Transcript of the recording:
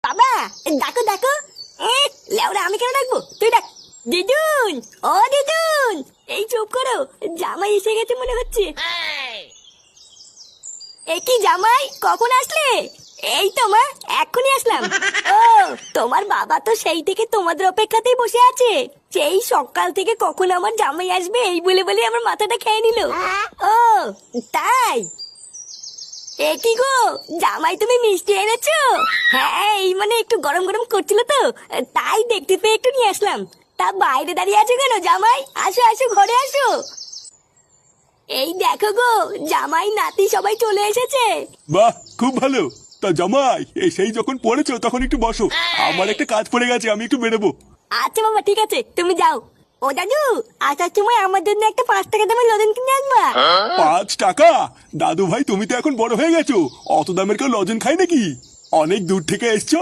বাবা ডাকো ডাকো। লেওরা আমি কেন ডাকবো, তুই ডাক। দিদুন, ও দিদুন, এই চুপ করো, জামাই এসে গেছে মনে হচ্ছে। এ কি জামাই, কখন আসলে? এই তো মা, এক্ষুনি আসলাম। ও, তোমার বাবা তো সেই থেকে তোমাদের অপেক্ষাতেই বসে আছে। সেই সকাল থেকে কখন আমার জামাই আসবে এই বলে বলে আমার মাথাটা খেয়ে নিল। ও তাই? এ কি গো, জামাই তুমি মিষ্টি এনেছো? হ্যাঁ, এই মানে একটু গরম গরম করছিল তো, তাই দেখতে পেয়ে একটু নিয়ে আসলাম। তা বাইরে দাঁড়িয়ে আছো কেন জামাই, আসো আসো ঘরে আসো। এই দেখো গো, জামাই নাতি সবাই চলে এসেছে। বাহ, খুব ভালো। তা জামাই সেই যখন পড়েছো তখন একটু বসো, আমার একটা কাজ পড়ে গেছে, আমি একটু বেরোবো। আচ্ছা বাবা ঠিক আছে, তুমি যাও। ও দাদু, আসার সময় আমার জন্য একটা 5 টাকা দামের লজেন কিনে আনবা। 5 টাকা? দাদু ভাই তুমি তো এখন বড় হয়ে গেছো, অত দামের কেউ লজেন খায় নাকি? অনেক দূর থেকে এসছো,